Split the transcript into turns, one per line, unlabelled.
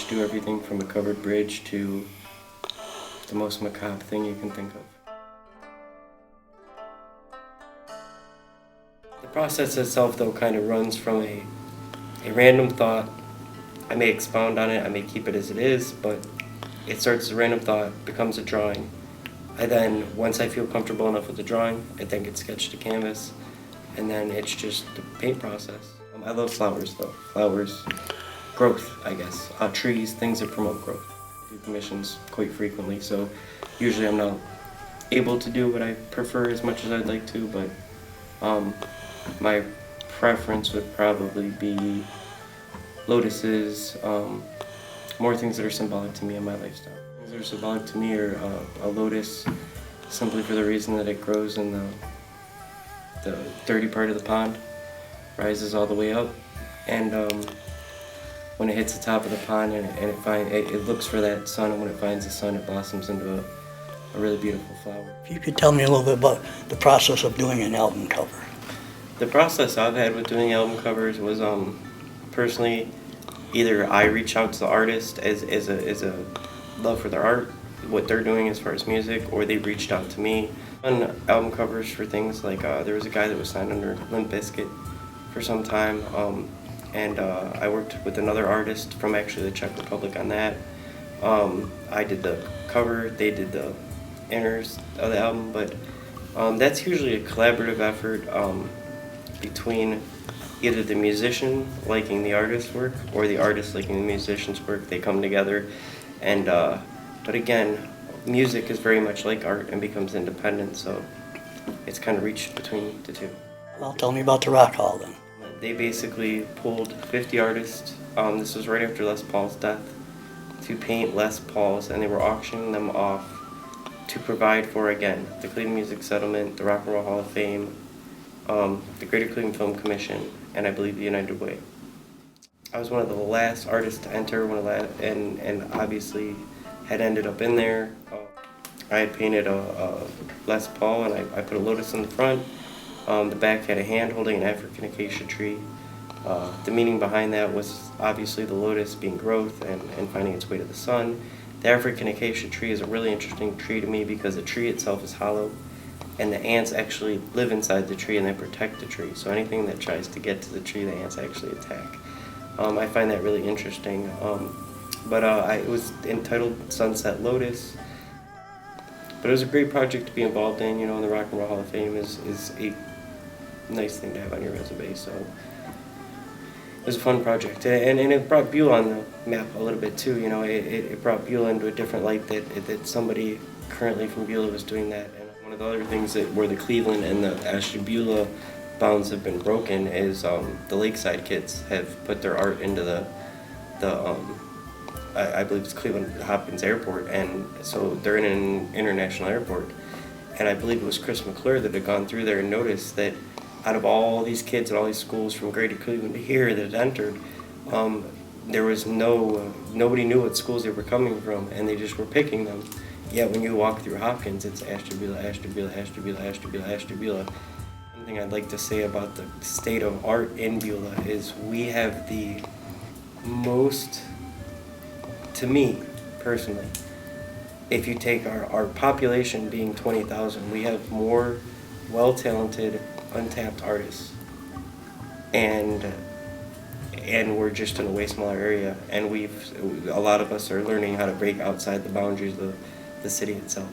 much do everything from a covered bridge to the most macabre thing you can think of. The process itself, though, kind of runs from a random thought. I may expound on it, I may keep it as it is, but it starts as a random thought, becomes a drawing. I then, once I feel comfortable enough with the drawing, it then gets sketched to canvas, and then it's just the paint process. I love flowers, though. Flowers, growth, I guess. Trees, things that promote growth. I do commissions quite frequently, so usually I'm not able to do what I prefer as much as I'd like to, but my preference would probably be lotuses, more things that are symbolic to me in my lifestyle. Things that are symbolic to me are a lotus, simply for the reason that it grows in the dirty part of the pond, rises all the way up, and when it hits the top of the pond and it looks for that sun, and when it finds the sun, it blossoms into a really beautiful flower.
If you could tell me a little bit about the process of doing an album cover.
The process I've had with doing album covers was personally, either I reach out to the artist as a love for their art, what they're doing as far as music, or they reached out to me. On album covers for things like there was a guy that was signed under Limp Bizkit for some time, and I worked with another artist from actually the Czech Republic on that. I did the cover, they did the inners of the album, but that's usually a collaborative effort between either the musician liking the artist's work or the artist liking the musician's work. They come together, and but again, music is very much like art and becomes independent, so it's kind of reached between the two.
Well, tell me about the Rock Hall then.
They basically pulled 50 artists, this was right after Les Paul's death, to paint Les Paul's, and they were auctioning them off to provide for, again, the Cleveland Music Settlement, the Rock and Roll Hall of Fame, the Greater Cleveland Film Commission, and I believe the United Way. I was one of the last artists to enter, and obviously had ended up in there. I had painted a Les Paul, and I put a lotus in the front. The back had a hand holding an African acacia tree. The meaning behind that was obviously the lotus being growth and finding its way to the sun. The African acacia tree is a really interesting tree to me because the tree itself is hollow, and the ants actually live inside the tree and they protect the tree. So anything that tries to get to the tree, the ants actually attack. I find that really interesting. It was entitled Sunset Lotus. But it was a great project to be involved in. You know, the Rock and Roll Hall of Fame is a nice thing to have on your resume. So it was a fun project, and it brought Beulah on the map a little bit too. You know, it brought Beulah into a different light that somebody currently from Beulah was doing that. And one of the other things that where the Cleveland and the Ashtabula bounds have been broken is the Lakeside kids have put their art into I believe it's Cleveland Hopkins Airport, and so they're in an international airport. And I believe it was Chris McClure that had gone through there and noticed that out of all these kids and all these schools from Greater Cleveland to here that had entered, there was nobody knew what schools they were coming from, and they just were picking them. Yet when you walk through Hopkins, it's Ashtabula, Ashtabula, Ashtabula, Ashtabula, Ashtabula. One thing I'd like to say about the state of art in Beulah is we have the most, to me personally, if you take our population being 20,000, we have more well-talented, untapped artists, and we're just in a way smaller area, and a lot of us are learning how to break outside the boundaries of the city itself.